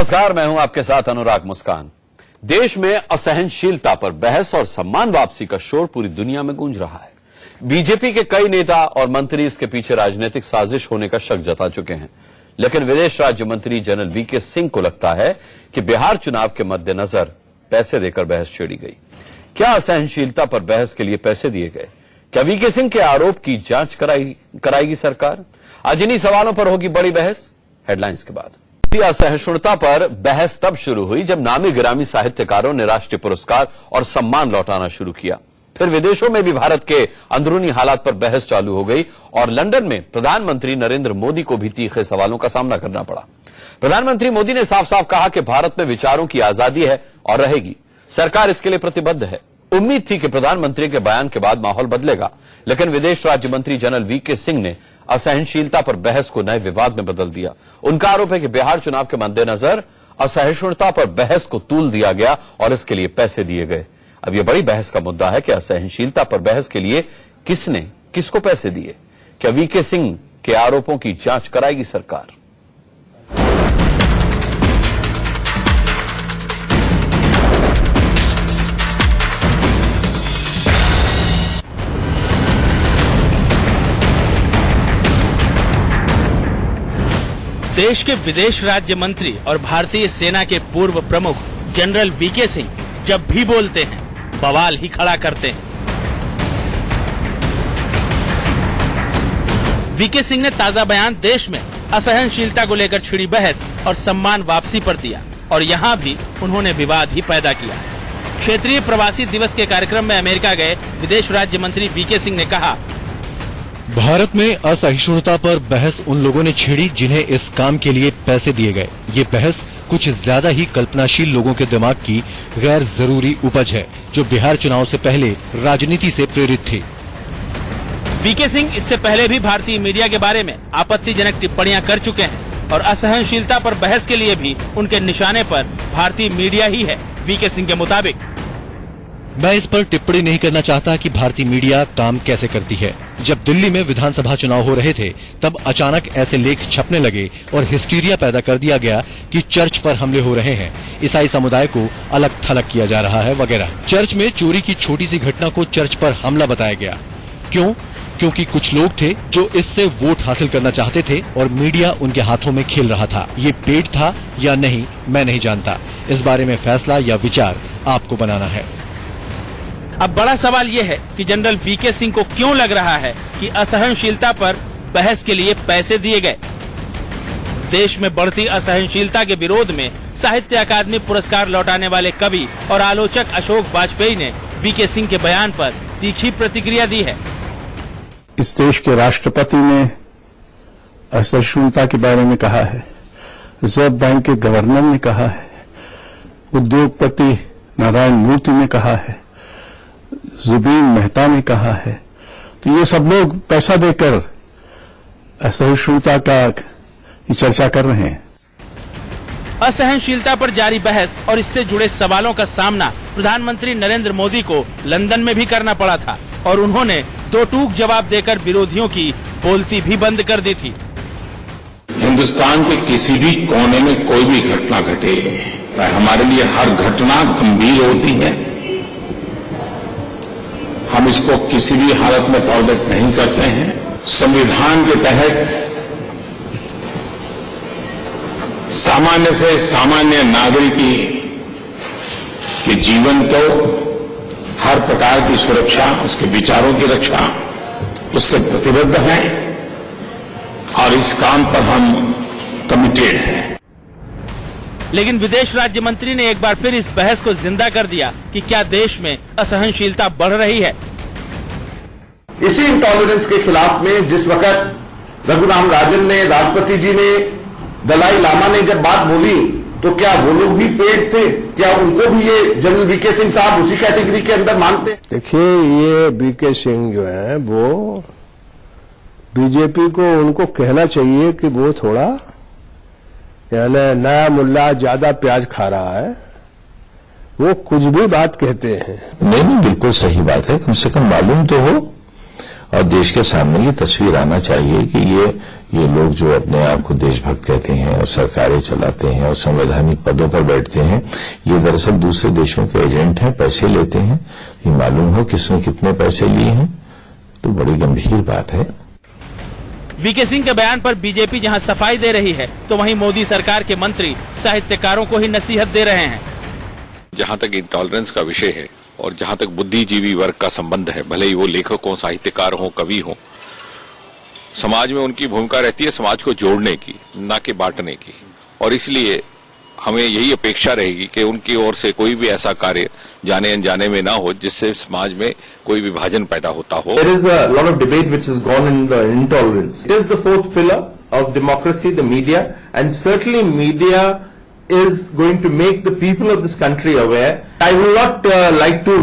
नमस्कार, मैं हूं आपके साथ अनुराग मुस्कान। देश में असहनशीलता पर बहस और सम्मान वापसी का शोर पूरी दुनिया में गूंज रहा है। बीजेपी के कई नेता और मंत्री इसके पीछे राजनीतिक साजिश होने का शक जता चुके हैं, लेकिन विदेश राज्य मंत्री जनरल वीके सिंह को लगता है कि बिहार चुनाव के मद्देनजर पैसे देकर बहस छेड़ी गई। क्या असहनशीलता पर बहस के लिए पैसे दिए गए? क्या वीके सिंह के आरोप की जांच कराएगी सरकार? आज इन्हीं सवालों पर होगी बड़ी बहस। हेडलाइंस के बाद असहिष्णुता पर बहस तब शुरू हुई जब नामी गिरामी साहित्यकारों ने राष्ट्रीय पुरस्कार और सम्मान लौटाना शुरू किया। फिर विदेशों में भी भारत के अंदरूनी हालात पर बहस चालू हो गई और लंदन में प्रधानमंत्री नरेंद्र मोदी को भी तीखे सवालों का सामना करना पड़ा। प्रधानमंत्री मोदी ने साफ साफ कहा कि भारत में विचारों की आजादी है और रहेगी, सरकार इसके लिए प्रतिबद्ध है। उम्मीद थी कि प्रधानमंत्री के बयान के बाद माहौल बदलेगा, लेकिन विदेश राज्य मंत्री जनरल वीके सिंह ने असहिष्णुता पर बहस को नए विवाद में बदल दिया। उनका आरोप है कि बिहार चुनाव के मद्देनजर असहिष्णुता पर बहस को तूल दिया गया और इसके लिए पैसे दिए गए। अब यह बड़ी बहस का मुद्दा है कि असहिष्णुता पर बहस के लिए किसने किसको पैसे दिए। क्या वीके सिंह के आरोपों की जांच कराएगी सरकार? देश के विदेश राज्य मंत्री और भारतीय सेना के पूर्व प्रमुख जनरल वीके सिंह जब भी बोलते हैं बवाल ही खड़ा करते हैं। वीके सिंह ने ताजा बयान देश में असहनशीलता को लेकर छिड़ी बहस और सम्मान वापसी पर दिया और यहाँ भी उन्होंने विवाद ही पैदा किया। क्षेत्रीय प्रवासी दिवस के कार्यक्रम में अमेरिका गए विदेश राज्य मंत्री वीके सिंह ने कहा, भारत में असहिष्णुता पर बहस उन लोगों ने छेड़ी जिन्हें इस काम के लिए पैसे दिए गए। ये बहस कुछ ज्यादा ही कल्पनाशील लोगों के दिमाग की गैर जरूरी उपज है जो बिहार चुनाव से पहले राजनीति से प्रेरित थी। वीके सिंह इससे पहले भी भारतीय मीडिया के बारे में आपत्तिजनक टिप्पणियां कर चुके हैं और असहनशीलता पर बहस के लिए भी उनके निशाने पर भारतीय मीडिया ही है। वीके सिंह के मुताबिक, मैं इस पर टिप्पणी नहीं करना चाहता कि भारतीय मीडिया काम कैसे करती है। जब दिल्ली में विधानसभा चुनाव हो रहे थे तब अचानक ऐसे लेख छपने लगे और हिस्टीरिया पैदा कर दिया गया कि चर्च पर हमले हो रहे हैं, ईसाई समुदाय को अलग थलग किया जा रहा है वगैरह। चर्च में चोरी की छोटी सी घटना को चर्च पर हमला बताया गया। क्यों? क्योंकि कुछ लोग थे जो इससे वोट हासिल करना चाहते थे और मीडिया उनके हाथों में खेल रहा था। ये पेड था या नहीं मैं नहीं जानता, इस बारे में फैसला या विचार आपको बनाना है। अब बड़ा सवाल ये है कि जनरल वीके सिंह को क्यों लग रहा है कि असहनशीलता पर बहस के लिए पैसे दिए गए। देश में बढ़ती असहनशीलता के विरोध में साहित्य अकादमी पुरस्कार लौटाने वाले कवि और आलोचक अशोक वाजपेयी ने वीके सिंह के बयान पर तीखी प्रतिक्रिया दी है। इस देश के राष्ट्रपति ने असहिष्णुता के बारे में कहा है, रिजर्व बैंक के गवर्नर ने कहा है, उद्योगपति नारायण मूर्ति ने कहा है, जुबीन मेहता ने कहा है। तो ये सब लोग पैसा देकर असहिष्णुता की चर्चा कर रहे हैं। असहनशीलता पर जारी बहस और इससे जुड़े सवालों का सामना प्रधानमंत्री नरेंद्र मोदी को लंदन में भी करना पड़ा था और उन्होंने दो टूक जवाब देकर विरोधियों की बोलती भी बंद कर दी थी। हिंदुस्तान के किसी भी कोने में कोई भी घटना घटे, हमारे लिए हर घटना गंभीर होती है। हम इसको किसी भी हालत में टॉलरेट नहीं करते हैं। संविधान के तहत सामान्य से सामान्य नागरिक के जीवन को हर प्रकार की सुरक्षा, उसके विचारों की रक्षा, उससे प्रतिबद्ध है और इस काम पर हम कमिटेड हैं। लेकिन विदेश राज्य मंत्री ने एक बार फिर इस बहस को जिंदा कर दिया कि क्या देश में असहनशीलता बढ़ रही है। इसी इंटॉलरेंस के खिलाफ में जिस वक्त रघुराम राजन ने, राष्ट्रपति जी ने, दलाई लामा ने जब बात बोली तो क्या वो लोग भी पेड थे? क्या उनको भी ये जनरल वीके सिंह साहब उसी कैटेगरी के अंदर मानते? देखिए, ये वीके सिंह जो है वो बीजेपी को उनको कहना चाहिए कि वो थोड़ा यानी नया मुल्ला ज्यादा प्याज खा रहा है, वो कुछ भी बात कहते हैं। नहीं, बिल्कुल सही बात है। कम से कम मालूम तो हो और देश के सामने ये तस्वीर आना चाहिए कि ये लोग जो अपने आप को देशभक्त कहते हैं और सरकारें चलाते हैं और संवैधानिक पदों पर बैठते हैं, ये दरअसल दूसरे देशों के एजेंट हैं, पैसे लेते हैं। ये मालूम हो किसने कितने पैसे लिए हैं, तो बड़ी गंभीर बात है। वीके सिंह के बयान पर बीजेपी जहां सफाई दे रही है, तो वहीं मोदी सरकार के मंत्री साहित्यकारों को ही नसीहत दे रहे हैं। जहां तक इंटॉलरेंस का विषय है और जहां तक बुद्धिजीवी वर्ग का संबंध है, भले ही वो लेखक हो, साहित्यकार हो, कवि हो, समाज में उनकी भूमिका रहती है समाज को जोड़ने की, ना कि बांटने की। और इसलिए हमें यही अपेक्षा रहेगी कि उनकी ओर से कोई भी ऐसा कार्य जाने अनजाने में ना हो जिससे समाज में कोई विभाजन पैदा होता हो। There is a lot of debate which has gone in the intolerance. It is the fourth pillar of democracy, the media, and certainly media is going to make the people of this country aware. I will not like to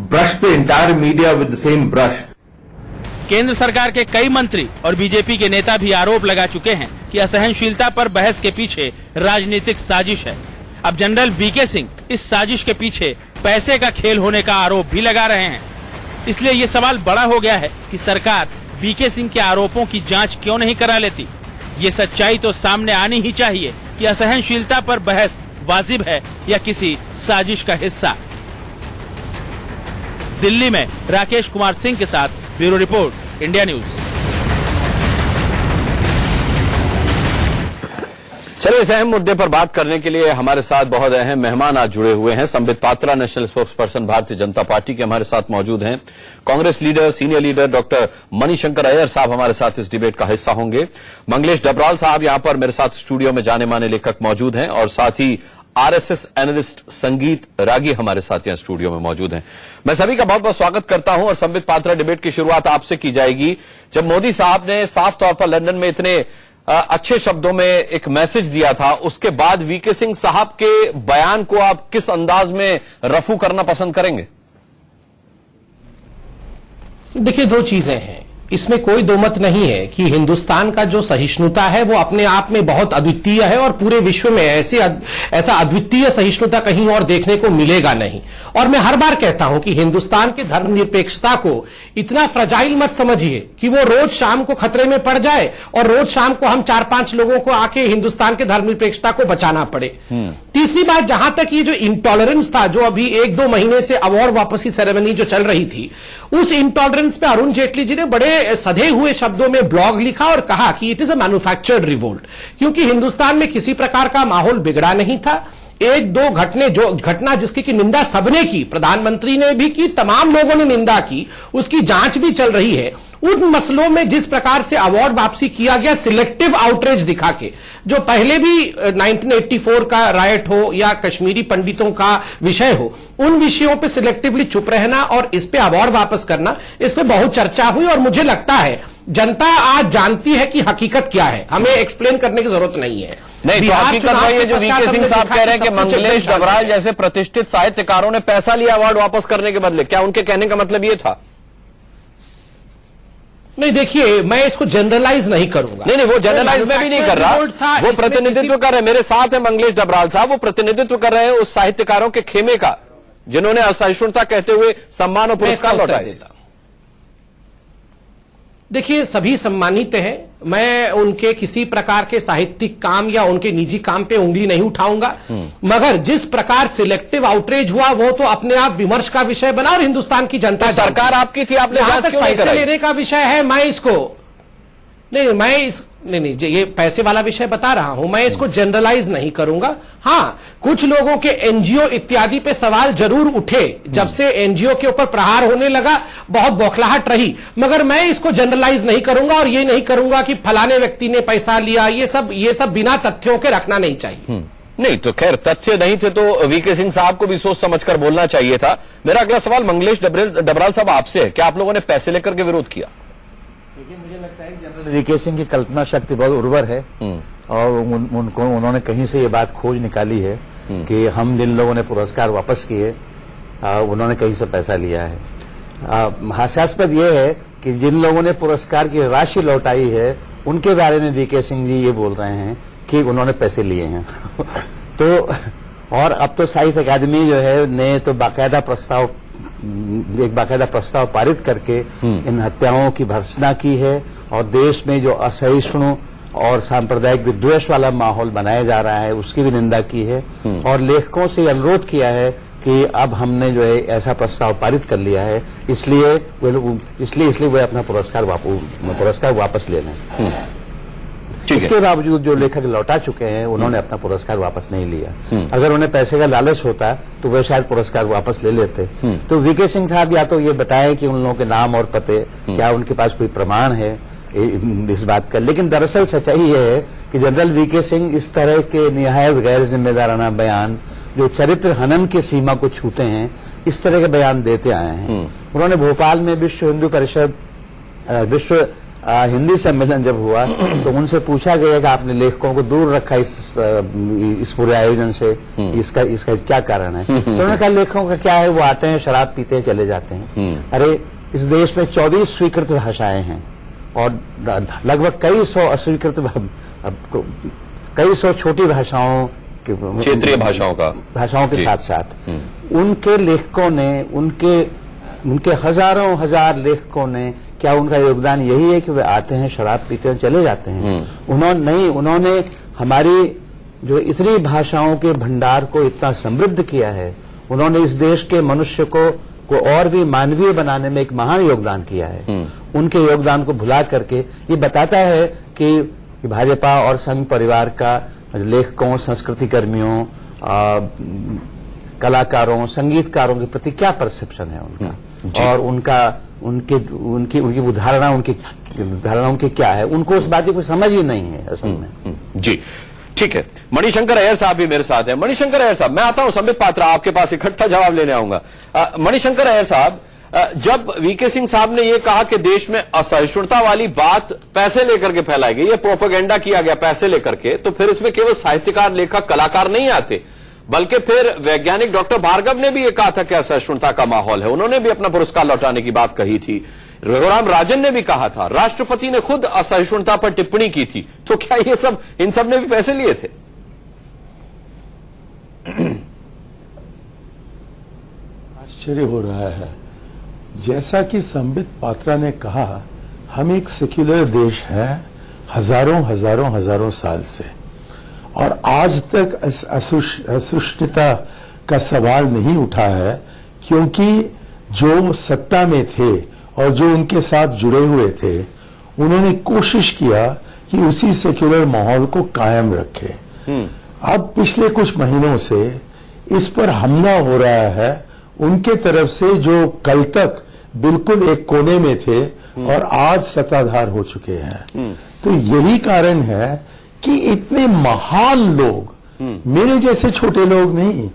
brush the entire media with the same brush. केंद्र सरकार के कई मंत्री और BJP के नेता भी आरोप लगा चुके हैं कि असहनशीलता पर बहस के पीछे राजनीतिक साजिश है। अब जनरल वीके सिंह इस साजिश के पीछे पैसे का खेल होने का आरोप भी लगा रहे हैं। इसलिए ये सवाल बड़ा हो गया है कि सरकार वीके सिंह के आरोपों की जांच क्यों नहीं करा लेती। ये सच्चाई तो सामने आनी ही चाहिए कि असहनशीलता पर बहस वाजिब है या किसी साजिश का हिस्सा। दिल्ली में राकेश कुमार सिंह के साथ ब्यूरो रिपोर्ट, इंडिया न्यूज। चलिए इस अहम मुद्दे पर बात करने के लिए हमारे साथ बहुत अहम मेहमान आज जुड़े हुए हैं। Sambit Patra, national spokes person Bharatiya Janata party के हमारे साथ मौजूद हैं। Congress leader, senior leader doctor Manishankar Iyer साहब हमारे साथ इस डिबेट का हिस्सा होंगे। मंगलेश डबराल साहब यहां पर मेरे साथ स्टूडियो में जाने माने लेखक मौजूद हैं और साथ ही आरएसएस एनालिस्ट संगीत रागी हमारे साथ यहां स्टूडियो में मौजूद हैं। मैं सभी का बहुत बहुत स्वागत करता हूं और संबित पात्रा, डिबेट की शुरुआत आपसे की जाएगी। जब मोदी साहब ने साफ तौर पर लंदन में इतने अच्छे शब्दों में एक मैसेज दिया था, उसके बाद वीके सिंह साहब के बयान को आप किस अंदाज में रफू करना पसंद करेंगे? देखिए, दो चीजें हैं, इसमें कोई दो मत नहीं है कि हिंदुस्तान का जो सहिष्णुता है वो अपने आप में बहुत अद्वितीय है और पूरे विश्व में ऐसा अद्वितीय सहिष्णुता कहीं और देखने को मिलेगा नहीं। और मैं हर बार कहता हूं कि हिंदुस्तान की धर्मनिरपेक्षता को इतना फ्रजाइल मत समझिए कि वो रोज शाम को खतरे में पड़ जाए और रोज शाम को हम 4-5 लोगों को आके हिंदुस्तान के धर्मनिरपेक्षता को बचाना पड़े। तीसरी बात, जहां तक ये जो इंटॉलरेंस था, जो अभी 1-2 महीने से अवार्ड वापसी सेरेमनी जो चल रही थी, उस इंटॉलरेंस पे अरुण जेटली जी ने बड़े सधे हुए शब्दों में ब्लॉग लिखा और कहा कि it is a manufactured revolt, क्योंकि हिंदुस्तान में किसी प्रकार का माहौल बिगड़ा नहीं था। 1-2 घटना जिसकी की निंदा सबने की, प्रधानमंत्री ने भी की, तमाम लोगों ने निंदा की, उसकी जांच भी चल रही है। उन मसलों में जिस प्रकार से अवार्ड वापसी किया गया सिलेक्टिव आउटरीच दिखा के, जो पहले भी 1984 का रायट हो या कश्मीरी पंडितों का विषय हो, उन विषयों पे सिलेक्टिवली चुप रहना और इस पे अवार्ड वापस करना, इस पे बहुत चर्चा हुई और मुझे लगता है जनता आज जानती है कि हकीकत क्या है, हमें एक्सप्लेन करने की जरूरत नहीं है। नहीं तो हकीकत है जो वीके सिंह साहब कह रहे हैं कि मंगलेश डबराल जैसे प्रतिष्ठित साहित्यकारों ने पैसा लिया अवार्ड वापस करने के बदले, क्या उनके कहने का मतलब ये था? नहीं, देखिए, मैं इसको जनरलाइज नहीं करूंगा। नहीं, वो जनरलाइज में भी नहीं कर रहा, वो प्रतिनिधित्व कर रहे हैं। मेरे साथ है मंगलेश डबराल साहब, वो प्रतिनिधित्व कर रहे हैं उस साहित्यकारों के खेमे का जिन्होंने असहिष्णुता कहते हुए सम्मान और पुरस्कार लौटाए। देखिए, सभी सम्मानित हैं, मैं उनके किसी प्रकार के साहित्यिक काम या उनके निजी काम पे उंगली नहीं उठाऊंगा, मगर जिस प्रकार सिलेक्टिव आउटरीच हुआ वो तो अपने आप विमर्श का विषय बना और हिंदुस्तान की जनता, तो सरकार आपकी थी, आपने जहां तक पैसे लेने का विषय है, मैं इसको नहीं, ये पैसे वाला विषय बता रहा हूं, मैं इसको जनरलाइज नहीं करूंगा। हां, कुछ लोगों के एनजीओ इत्यादि पे सवाल जरूर उठे, जब से एनजीओ के ऊपर प्रहार होने लगा बहुत बौखलाहट रही, मगर मैं इसको जनरलाइज नहीं करूंगा और ये नहीं करूंगा कि फलाने व्यक्ति ने पैसा लिया, ये सब बिना तथ्यों के रखना नहीं चाहिए। नहीं तो खैर, तथ्य नहीं थे तो वीके सिंह साहब को भी सोच समझकर बोलना चाहिए था। मेरा अगला सवाल मंगलेश डबराल साहब आपसे है, क्या आप लोगों ने पैसे लेकर के विरोध किया? देखिए, मुझे लगता है कि जनरल वीके सिंह की कल्पना शक्ति बहुत उर्वर है और उन्होंने कहीं से ये बात खोज निकाली है कि हम जिन लोगों ने पुरस्कार वापस किए उन्होंने कहीं से पैसा लिया है। हास्यास्पद ये है कि जिन लोगों ने पुरस्कार की राशि लौटाई है उनके बारे में वीके सिंह जी ये बोल रहे हैं कि उन्होंने पैसे लिए हैं। तो और अब तो साहित्य अकादमी जो है ने तो बाकायदा प्रस्ताव एक बाकायदा प्रस्ताव पारित करके इन हत्याओं की भर्त्सना की है और देश में जो असहिष्णु और सांप्रदायिक विद्वेष वाला माहौल बनाया जा रहा है उसकी भी निंदा की है और लेखकों से अनुरोध किया है कि अब हमने जो है ऐसा प्रस्ताव पारित कर लिया है, इसलिए वे अपना पुरस्कार वापस ले लें। इसके बावजूद जो लेखक लौटा चुके हैं उन्होंने अपना पुरस्कार वापस नहीं लिया। अगर उन्हें पैसे का लालच होता तो वे शायद पुरस्कार वापस ले लेते। तो वीके सिंह साहब या तो ये बताएं कि उन लोगों के नाम और पते, क्या उनके पास कोई प्रमाण है इस बात का। लेकिन दरअसल सच्चाई ये है कि जनरल वीके सिंह इस तरह के निहायत गैर जिम्मेदाराना बयान जो चरित्र हनन की सीमा को छूते हैं, इस तरह के बयान देते आए हैं। उन्होंने भोपाल में विश्व हिंदू परिषद हिंदी सम्मेलन जब हुआ तो उनसे पूछा गया कि आपने लेखकों को दूर रखा इस पूरे आयोजन से, इसका क्या कारण है। तो उन्होंने कहा लेखकों का क्या है, वो आते हैं, शराब पीते हैं, चले जाते हैं। अरे इस देश में 24 स्वीकृत भाषाएं हैं और लगभग कई सौ अस्वीकृत, कई सौ छोटी भाषाओं, क्षेत्रीय भाषाओं के साथ साथ उनके लेखकों ने, उनके हजारों हजार लेखकों ने, क्या उनका योगदान यही है कि वे आते हैं, शराब पीते हैं, चले जाते हैं? उन्होंने हमारी जो इतनी भाषाओं के भंडार को इतना समृद्ध किया है, उन्होंने इस देश के मनुष्य को और भी मानवीय बनाने में एक महान योगदान किया है। उनके योगदान को भुला करके ये बताता है कि भाजपा और संघ परिवार का लेखकों, संस्कृति कर्मियों, कलाकारों, संगीतकारों के प्रति क्या परसेप्शन है उनका, और उनकी धारणा उनकी क्या है, उनको उस बात की कोई समझ ही नहीं है असल में। जी ठीक है। मणिशंकर अय्यर साहब भी मेरे साथ हैं। मणिशंकर अय्यर साहब, मैं आता हूं संबित पात्रा, आपके पास इकट्ठा जवाब लेने आऊंगा। मणिशंकर अय्यर साहब, जब वीके सिंह साहब ने यह कहा कि देश में असहिष्णुता वाली बात पैसे लेकर के फैलाई गई, ये प्रोपेगेंडा किया गया पैसे लेकर के, तो फिर इसमें केवल साहित्यकार, लेखक, कलाकार नहीं आते, बल्कि फिर वैज्ञानिक डॉक्टर भार्गव ने भी ये कहा था कि असहिष्णुता का माहौल है, उन्होंने भी अपना पुरस्कार लौटाने की बात कही थी। रघुराम राजन ने भी कहा था, राष्ट्रपति ने खुद असहिष्णुता पर टिप्पणी की थी। तो क्या ये सब, इन सब ने भी पैसे लिए थे? आश्चर्य हो रहा है, जैसा कि संबित पात्रा ने कहा, हम एक सेक्युलर देश है हजारों साल से, और आज तक असहिष्णुता का सवाल नहीं उठा है, क्योंकि जो सत्ता में थे और जो उनके साथ जुड़े हुए थे, उन्होंने कोशिश किया कि उसी सेक्युलर माहौल को कायम रखे। अब पिछले कुछ महीनों से इस पर हमला हो रहा है उनके तरफ से जो कल तक बिल्कुल एक कोने में थे और आज सत्ताधार हो चुके हैं। तो यही कारण है कि इतने महान लोग, मेरे जैसे छोटे लोग नहीं,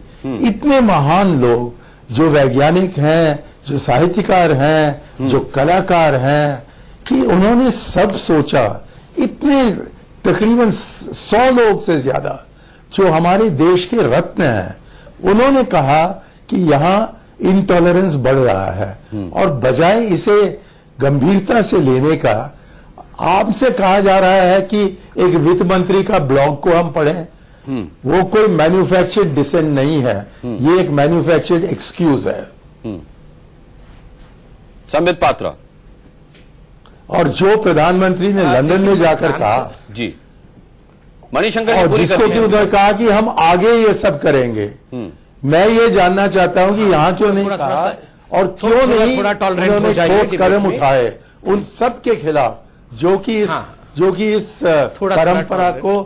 इतने महान लोग जो वैज्ञानिक हैं, जो साहित्यकार हैं, जो कलाकार हैं, कि उन्होंने सब सोचा, इतने तकरीबन 100 लोग से ज्यादा जो हमारे देश के रत्न हैं, उन्होंने कहा कि यहां इंटॉलरेंस बढ़ रहा है, और बजाय इसे गंभीरता से लेने का, आपसे कहा जा रहा है कि एक वित्त मंत्री का ब्लॉग को हम पढ़ें। वो कोई मैन्युफैक्चर्ड डिसेंट नहीं है, ये एक मैन्युफैक्चर्ड एक्सक्यूज है। संबित पात्रा, और जो प्रधानमंत्री ने लंदन में जाकर कहा, जी मणिशंकर, और जिसको कि उन्होंने कहा कि हम आगे ये सब करेंगे, मैं ये जानना चाहता हूं कि यहां क्यों नहीं कहा, और क्यों नहीं उन्होंने ठोस कदम उठाए उन सब के खिलाफ जो कि इस परंपरा को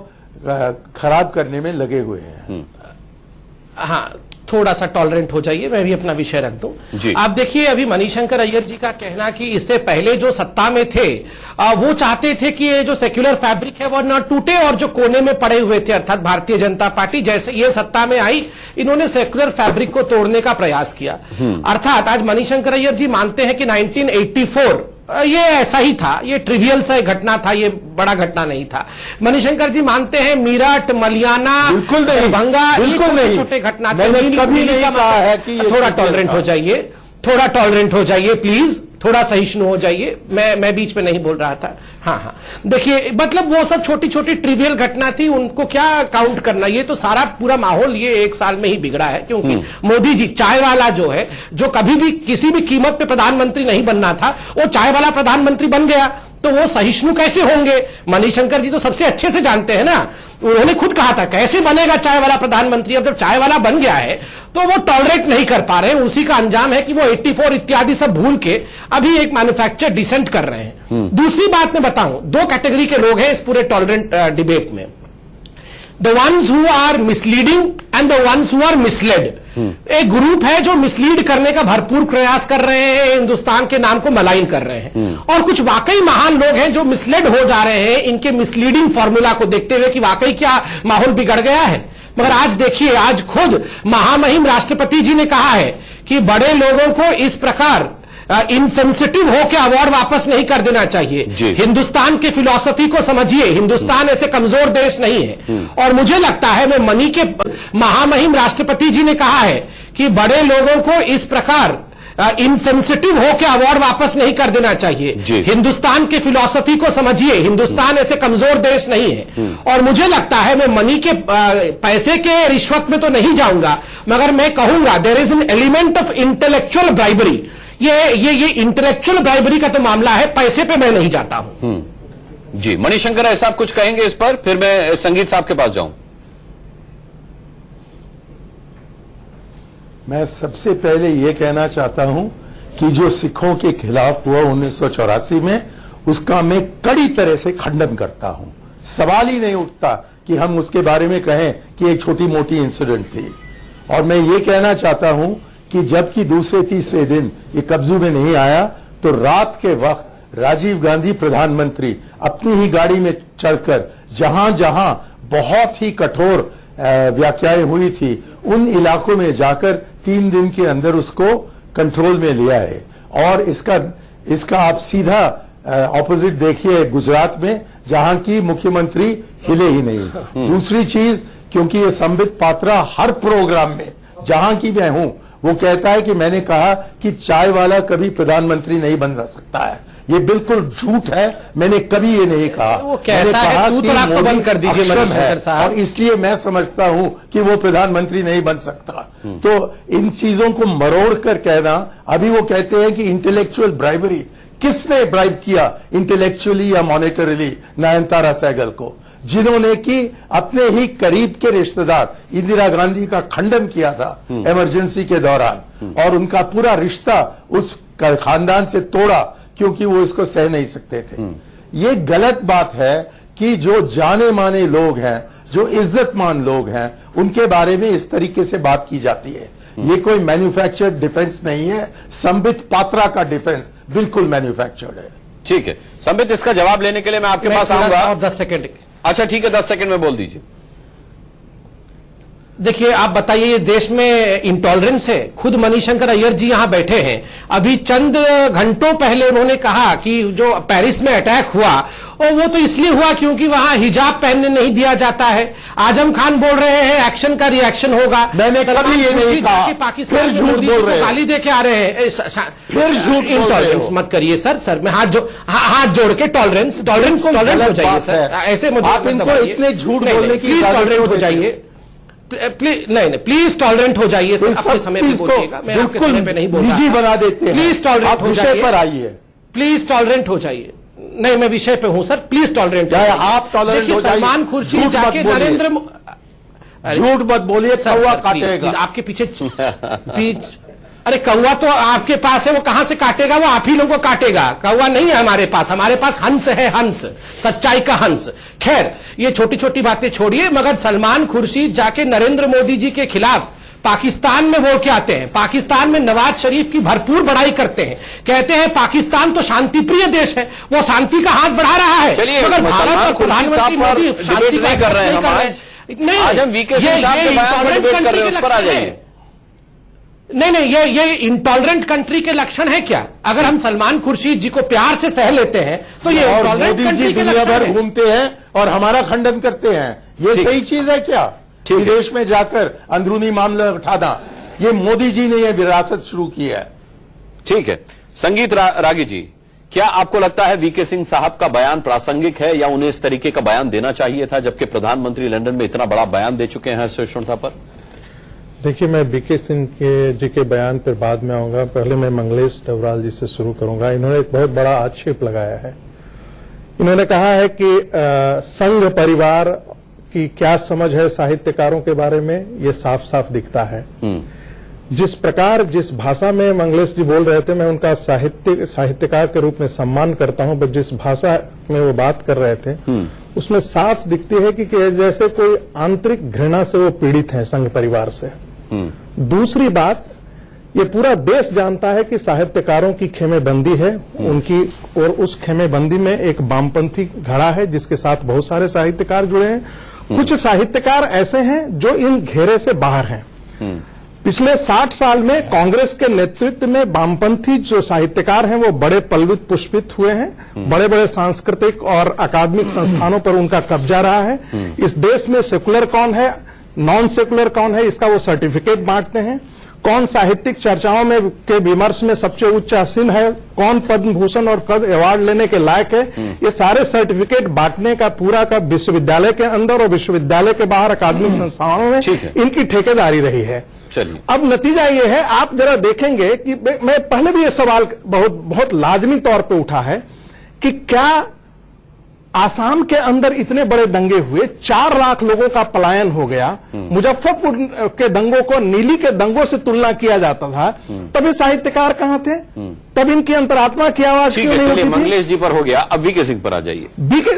खराब करने में लगे हुए हैं। हाँ, थोड़ा सा टॉलरेंट हो जाइए, मैं भी अपना विषय रख दूं। आप देखिए, अभी मणिशंकर अय्यर जी का कहना कि इससे पहले जो सत्ता में थे वो चाहते थे कि ये जो सेक्युलर फैब्रिक है वो न टूटे, और जो कोने में पड़े हुए थे अर्थात भारतीय जनता पार्टी, जैसे ये सत्ता में आई, इन्होंने सेक्युलर फैब्रिक को तोड़ने का प्रयास किया। अर्थात आज मणिशंकर अय्यर जी मानते हैं कि 1984 ये ऐसा ही था, ये ट्रिवियल सा घटना था, ये बड़ा घटना नहीं था। मणिशंकर जी मानते हैं मीरठ, मलियाना, दरभंगा, बिल्कुल नहीं छोटे घटना थे। कभी नहीं कहा है कि थोड़ा टॉलरेंट हो जाइए, प्लीज, थोड़ा सहिष्णु हो जाइए। मैं बीच में नहीं बोल रहा था। हाँ, देखिए मतलब वो सब छोटी छोटी ट्रिवियल घटना थी, उनको क्या काउंट करना। ये तो सारा पूरा माहौल ये एक साल में ही बिगड़ा है, क्योंकि मोदी जी चाय वाला जो है, जो कभी भी किसी भी कीमत पे प्रधानमंत्री नहीं बनना था, वो चाय वाला प्रधानमंत्री बन गया। तो वो सहिष्णु कैसे होंगे? मणिशंकर जी तो सबसे अच्छे से जानते हैं ना, उन्होंने खुद कहा था कैसे बनेगा चाय वाला प्रधानमंत्री। अब जब चाय वाला बन गया है तो वो टॉलरेट नहीं कर पा रहे हैं, उसी का अंजाम है कि वो 84 इत्यादि सब भूल के अभी एक मैन्युफैक्चर डिसेंट कर रहे हैं। दूसरी बात मैं बताऊं, दो कैटेगरी के लोग हैं इस पूरे टॉलरेंट डिबेट में, the ones who are misleading and the ones who are misled. एक ग्रुप है जो मिसलीड करने का भरपूर प्रयास कर रहे हैं, हिंदुस्तान के नाम को मलाइन कर रहे हैं, और कुछ वाकई महान लोग हैं जो मिसलेड हो जा रहे हैं इनके मिसलीडिंग फॉर्मूला को देखते हुए कि वाकई क्या माहौल बिगड़ गया है। मगर आज देखिए, आज खुद महामहिम राष्ट्रपति जी ने कहा है कि बड़े लोगों को इस प्रकार इनसेंसिटिव होकर अवार्ड वापस नहीं कर देना चाहिए। हिंदुस्तान के फिलॉसफी को समझिए, हिंदुस्तान ऐसे कमजोर देश नहीं है। और मुझे लगता है मैं मनी के महामहिम राष्ट्रपति जी ने कहा है कि बड़े लोगों को इस प्रकार इनसेंसिटिव होकर अवार्ड वापस नहीं कर देना चाहिए। हिंदुस्तान के फिलॉसफी को समझिए, हिंदुस्तान ऐसे कमजोर देश नहीं है। और मुझे लगता है मैं मनी के पैसे के रिश्वत में तो नहीं जाऊंगा, मगर मैं कहूंगा there is an element of intellectual bribery. ये इंटेलेक्चुअल ब्राइबरी का तो मामला है, पैसे पे मैं नहीं जाता हूं। जी, मणिशंकर ऐसा कुछ कहेंगे इस पर, फिर मैं संगीत साहब के पास जाऊं। मैं सबसे पहले ये कहना चाहता हूं कि जो सिखों के खिलाफ हुआ 1984 में, उसका मैं कड़ी तरह से खंडन करता हूं। सवाल ही नहीं उठता कि हम उसके बारे में कहें कि एक छोटी मोटी इंसिडेंट थी। और मैं ये कहना चाहता हूं कि जबकि दूसरे तीसरे दिन ये कब्जू में नहीं आया, तो रात के वक्त राजीव गांधी प्रधानमंत्री अपनी ही गाड़ी में चढ़कर जहां जहां बहुत ही कठोर व्याख्याएं हुई थी, उन इलाकों में जाकर 3 दिन के अंदर उसको कंट्रोल में लिया है। और इसका आप सीधा ऑपोजिट देखिए गुजरात में, जहां की मुख्यमंत्री हिले ही नहीं। दूसरी चीज, क्योंकि ये संबित पात्रा हर प्रोग्राम में जहां की मैं हूं, वो कहता है कि मैंने कहा कि चाय वाला कभी प्रधानमंत्री नहीं बन सकता है। ये बिल्कुल झूठ है, मैंने कभी ये नहीं कहा। वो कहता है तू तलाक तो बंद कर दीजिए मणिशंकर साहब, और इसलिए मैं समझता हूं कि वो प्रधानमंत्री नहीं बन सकता। तो इन चीजों को मरोड़ कर कहना, अभी वो कहते हैं कि इंटेलेक्चुअल ब्राइबरी, किसने ब्राइब किया इंटेलेक्चुअली या मॉनेटरीली? नयनतारा सहगल को, जिन्होंने कि अपने ही करीब के रिश्तेदार इंदिरा गांधी का खंडन किया था इमरजेंसी के दौरान, और उनका पूरा रिश्ता उस खानदान से तोड़ा क्योंकि वो इसको सह नहीं सकते थे। ये गलत बात है कि जो जाने माने लोग हैं, जो इज्जतमान लोग हैं, उनके बारे में इस तरीके से बात की जाती है। ये कोई मैन्युफैक्चर्ड डिफेंस नहीं है, संबित पात्रा का डिफेंस बिल्कुल मैन्युफैक्चर्ड है। ठीक है संबित, इसका जवाब लेने के लिए मैं आपके पास आऊंगा। और 10 सेकेंड। अच्छा ठीक है, 10 सेकंड में बोल दीजिए। देखिए आप बताइए, ये देश में इंटॉलरेंस है? खुद मणिशंकर अय्यर जी यहां बैठे हैं, अभी चंद घंटों पहले उन्होंने कहा कि जो पेरिस में अटैक हुआ, और वो तो इसलिए हुआ क्योंकि वहां हिजाब पहनने नहीं दिया जाता है। आजम खान बोल रहे हैं एक्शन का रिएक्शन होगा। मैंने कभी ये नहीं कहा, पाकिस्तान में मोदी जी को गाली दे के आ रहे हैं, फिर झूठ। इंटॉलरेंस मत करिए सर मैं हाथ जोड़ के टॉलरेंस हो जाइए सर, ऐसे मुझे आप इनको इतने झूठ बोलने की टॉलरेंट हो जाइए, नहीं प्लीज टॉलरेंट हो जाइए सर, अपने समय पे बोलिएगा, मैं आपके समय पे नहीं बोल रहा। निजी बना देते हैं, प्लीज टॉलरेंट हो जाइए, पर आइए, प्लीज टॉलरेंट हो जाइए। नहीं मैं विषय पे हूं सर, प्लीज टॉलरेंट हो जाइए। आप टॉलरेंट हो जाइए। सलमान खुर्शीद जाके नरेंद्र झूठ मत बोलिए, कौवा काटेगा आपके पीछे। अरे कौवा तो आपके पास है, वो कहां से काटेगा? वो आप ही लोगों को काटेगा, कौवा नहीं है हमारे पास हंस है, हंस, सच्चाई का हंस। खैर ये छोटी छोटी बातें छोड़िए, मगर सलमान खुर्शीद जाके नरेंद्र मोदी जी के खिलाफ पाकिस्तान में बोल के आते हैं, पाकिस्तान में नवाज शरीफ की भरपूर बड़ाई करते हैं, कहते हैं पाकिस्तान तो शांतिप्रिय देश है, वो शांति का हाथ बढ़ा रहा है। मगर भारत और प्रधानमंत्री मोदी शांति नहीं कर रहे हैं। नहीं, आज हम वीके सिंह साहब के बयान पर डिबेट कर रहे हैं, उस पर आ जाइए। नहीं ये इंटॉलरेंट कंट्री के लक्षण है क्या? अगर हम सलमान खुर्शीद जी को प्यार से सह लेते हैं तो ये इंटॉलरेंट कंट्री के दुनिया भर लक्षण है। घूमते हैं और हमारा खंडन करते हैं, ये सही चीज है क्या? विदेश में जाकर अंदरूनी मामला उठाना, ये मोदी जी ने ये विरासत शुरू की है। ठीक है संगीत रागी जी, क्या आपको लगता है वीके सिंह साहब का बयान प्रासंगिक है या उन्हें इस तरीके का बयान देना चाहिए था, जबकि प्रधानमंत्री लंदन में इतना बड़ा बयान दे चुके हैं सहिष्णुता पर? देखिए, मैं वीके सिंह जी के बयान पर बाद में आऊंगा। पहले मैं मंगलेश डबराल जी से शुरू करूंगा। इन्होंने एक बहुत बड़ा आक्षेप लगाया है। इन्होंने कहा है कि संघ परिवार की क्या समझ है साहित्यकारों के बारे में, ये साफ साफ दिखता है। जिस प्रकार, जिस भाषा में मंगलेश जी बोल रहे थे, मैं उनका साहित्यकार के रूप में सम्मान करता हूं, पर जिस भाषा में वो बात कर रहे थे उसमें साफ दिखती है कि जैसे कोई आंतरिक घृणा से वो पीड़ित हैं संघ परिवार से। दूसरी बात, ये पूरा देश जानता है कि साहित्यकारों की खेमेबंदी है उनकी, और उस खेमेबंदी में एक वामपंथी घड़ा है जिसके साथ बहुत सारे साहित्यकार जुड़े हैं। कुछ साहित्यकार ऐसे हैं जो इन घेरे से बाहर हैं। पिछले 60 साल में कांग्रेस के नेतृत्व में वामपंथी जो साहित्यकार हैं वो बड़े पल्वित पुष्पित हुए हैं। बड़े बड़े सांस्कृतिक और अकादमिक संस्थानों पर उनका कब्जा रहा है। इस देश में सेकुलर कौन है, नॉन सेकुलर कौन है, इसका वो सर्टिफिकेट बांटते हैं। कौन साहित्यिक चर्चाओं में के विमर्श में सबसे उच्च आसीन है, कौन पद्म भूषण और पद्म अवार्ड लेने के लायक है, ये सारे सर्टिफिकेट बांटने का पूरा का विश्वविद्यालय के अंदर और विश्वविद्यालय के बाहर अकादमिक संस्थानों में इनकी ठेकेदारी रही है। अब नतीजा ये है, आप जरा देखेंगे कि मैं पहले भी ये सवाल बहुत लाजमी तौर पे उठा है कि क्या आसाम के अंदर इतने बड़े दंगे हुए, 4 लाख लोगों का पलायन हो गया, मुजफ्फरपुर के दंगों को नीली के दंगों से तुलना किया जाता था, तब ये साहित्यकार कहां थे? तब इनकी अंतरात्मा की आवाज क्यों नहीं होती थी? मंगलेश जी पर हो गया, अब वीके सिंह पर आ जाइए।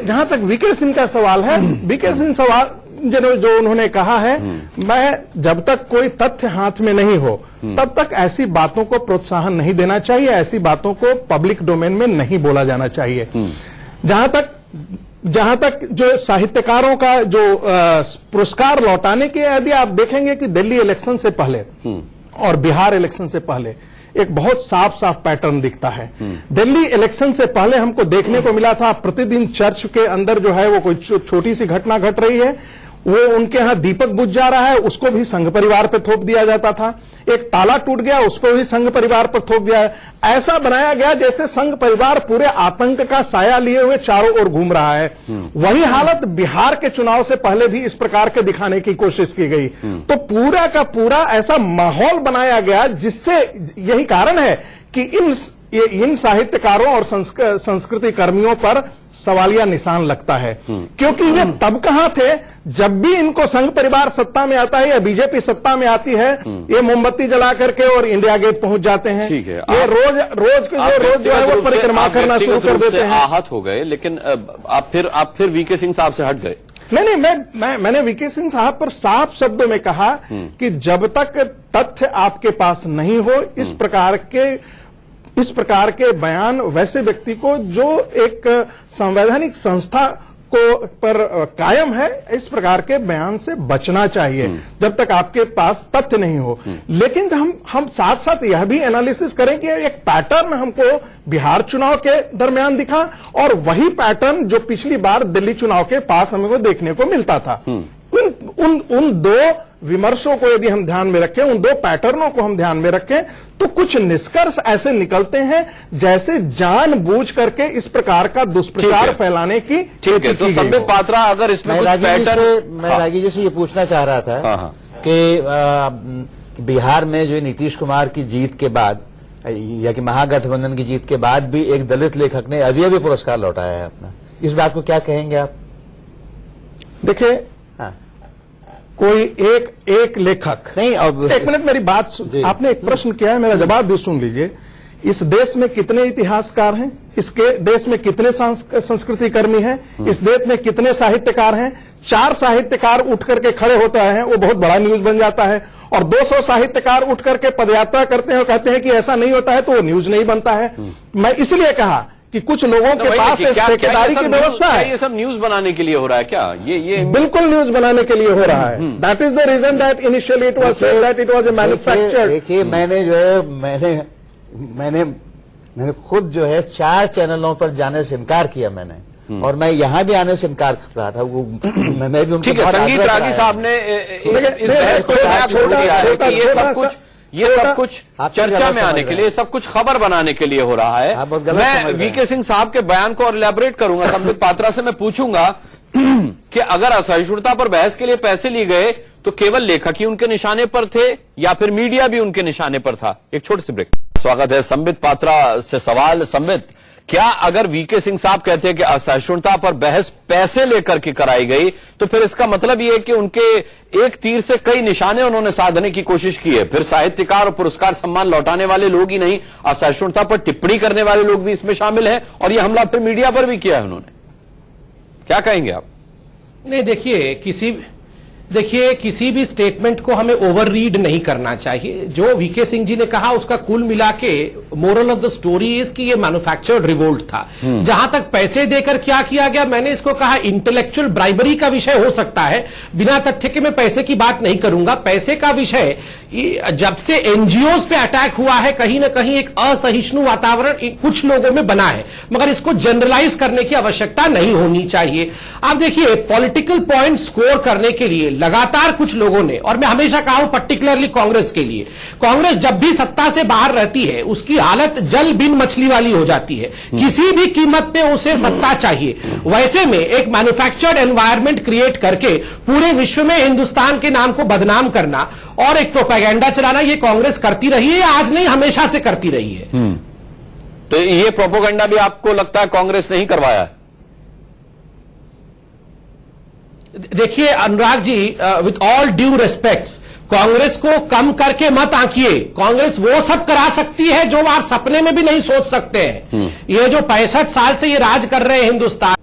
जहां तक वीके सिंह का सवाल है, वीके सिंह सवाल जो उन्होंने कहा है, मैं जब तक कोई तथ्य हाथ में नहीं हो तब तक ऐसी बातों को प्रोत्साहन नहीं देना चाहिए, ऐसी बातों को पब्लिक डोमेन में नहीं बोला जाना चाहिए। जहां तक जो साहित्यकारों का जो पुरस्कार लौटाने के, यदि आप देखेंगे कि दिल्ली इलेक्शन से पहले और बिहार इलेक्शन से पहले एक बहुत साफ साफ पैटर्न दिखता है। दिल्ली इलेक्शन से पहले हमको देखने को मिला था प्रतिदिन चर्च के अंदर जो है वो कोई छोटी सी घटना घट रही है, वो उनके यहां दीपक बुझ जा रहा है, उसको भी संघ परिवार पर थोप दिया जाता था। एक ताला टूट गया, उसको भी संघ परिवार पर थोप दिया। ऐसा बनाया गया जैसे संघ परिवार पूरे आतंक का साया लिए हुए चारों ओर घूम रहा है। वही हालत बिहार के चुनाव से पहले भी इस प्रकार के दिखाने की कोशिश की गई। तो पूरा का पूरा ऐसा माहौल बनाया गया, जिससे यही कारण है कि इन साहित्यकारों और संस्कृति कर्मियों पर सवालिया निशान लगता है। क्योंकि ये तब कहां थे जब भी इनको संघ परिवार सत्ता में आता है या बीजेपी सत्ता में आती है, ये मोमबत्ती जला करके और इंडिया गेट पहुंच जाते हैं। ठीक है, ये रोज जो है वो परिक्रमा करना शुरू कर देते हैं। आहत हो गए, लेकिन आप फिर वीके सिंह साहब से हट गए। नहीं, मैंने वीके सिंह साहब पर साफ शब्दों में कहा कि जब तक तथ्य आपके पास नहीं हो, इस प्रकार के बयान वैसे व्यक्ति को जो एक संवैधानिक संस्था को पर कायम है, इस प्रकार के बयान से बचना चाहिए जब तक आपके पास तथ्य नहीं हो। लेकिन हम साथ साथ यह भी एनालिसिस करें कि एक पैटर्न हमको बिहार चुनाव के दरमियान दिखा और वही पैटर्न जो पिछली बार दिल्ली चुनाव के पास हमें को देखने को मिलता था। उन दो विमर्शों को यदि हम ध्यान में रखें, उन दो पैटर्नों को हम ध्यान में रखें, तो कुछ निष्कर्ष ऐसे निकलते हैं जैसे जानबूझ करके इस प्रकार का दुष्प्रचार फैलाने की। ठीक है, तो संबित पात्रा अगर इसमें मैं रागी जी से ये पूछना चाह रहा था कि बिहार में जो नीतीश कुमार की जीत के बाद या कि महागठबंधन की जीत के बाद भी एक दलित लेखक ने अभी पुरस्कार लौटाया है अपना, इस बात को क्या कहेंगे आप? देखिए, कोई एक लेखक नहीं, अब एक मिनट मेरी बात आपने एक प्रश्न किया है, मेरा जवाब भी सुन लीजिए। इस देश में कितने इतिहासकार हैं? इसके देश में कितने संस्कृति कर्मी हैं? इस देश में कितने साहित्यकार हैं? 4 साहित्यकार उठ करके खड़े होते हैं, वो बहुत बड़ा न्यूज बन जाता है, और 200 साहित्यकार उठ करके पदयात्रा करते हैं और कहते हैं कि ऐसा नहीं होता है, तो वो न्यूज नहीं बनता है। मैं इसलिए कहा कि कुछ लोगों के पास ठेकेदारी की व्यवस्था है। ये सब न्यूज बनाने के लिए हो रहा है क्या? ये बिल्कुल न्यूज बनाने के लिए हो रहा है। That is the reason that initially it was said that it was a manufactured. देखिए, मैंने खुद जो है 4 चैनलों पर जाने से इनकार किया मैंने, और मैं यहां भी आने से इनकार कर रहा था। वो मैं भी उनको ठीक है, संगीत रागी साहब ने इस बहस को नया खोल दिया है कि ये सब कुछ चर्चा में आने के लिए, सब कुछ खबर बनाने के लिए हो रहा है। मैं वीके सिंह साहब के बयान को और इलैबोरेट करूंगा। संबित पात्रा से मैं पूछूंगा कि अगर असहिष्णुता पर बहस के लिए पैसे लिए गए तो केवल लेखक ही उनके निशाने पर थे या फिर मीडिया भी उनके निशाने पर था? एक छोटे से ब्रेक। स्वागत है। संबित पात्रा से सवाल। संबित, क्या अगर वीके सिंह साहब कहते हैं कि असहिष्णुता पर बहस पैसे लेकर के कराई गई तो फिर इसका मतलब यह है कि उनके एक तीर से कई निशाने उन्होंने साधने की कोशिश की है? फिर साहित्यकार और पुरस्कार सम्मान लौटाने वाले लोग ही नहीं, असहिष्णुता पर टिप्पणी करने वाले लोग भी इसमें शामिल हैं और यह हमला फिर मीडिया पर भी किया है उन्होंने। क्या कहेंगे आप? नहीं, देखिए किसी भी स्टेटमेंट को हमें ओवर रीड नहीं करना चाहिए। जो वीके सिंह जी ने कहा उसका कुल मिला के moral of the story is कि ये मैन्युफैक्चर्ड रिवोल्ट था। जहां तक पैसे देकर क्या किया गया, मैंने इसको कहा इंटेलेक्चुअल ब्राइबरी का विषय हो सकता है, बिना तथ्य के मैं पैसे की बात नहीं करूंगा। पैसे का विषय, जब से एनजीओज पे अटैक हुआ है कहीं ना कहीं एक असहिष्णु वातावरण कुछ लोगों में बना है, मगर इसको जनरलाइज करने की आवश्यकता नहीं होनी चाहिए। आप देखिए, पॉलिटिकल पॉइंट स्कोर करने के लिए लगातार कुछ लोगों ने, और मैं हमेशा कहा हूं पर्टिकुलरली कांग्रेस के लिए, कांग्रेस जब भी सत्ता से बाहर रहती है उसकी हालत जल बिन मछली वाली हो जाती है। किसी भी कीमत पे उसे सत्ता चाहिए। वैसे में एक मैन्युफैक्चर्ड एनवायरमेंट क्रिएट करके पूरे विश्व में हिंदुस्तान के नाम को बदनाम करना और एक प्रोपेगेंडा चलाना, ये कांग्रेस करती रही है, आज नहीं हमेशा से करती रही है। तो ये प्रोपेगेंडा भी आपको लगता है कांग्रेस ने ही करवाया है? देखिए Anurag ji, with all due respects, Congress को कम करके मत आंकिए। कांग्रेस वो सब करा सकती है जो आप सपने में भी नहीं सोच सकते हैं। ये जो 65 साल से ये राज कर रहे हैं हिंदुस्तान,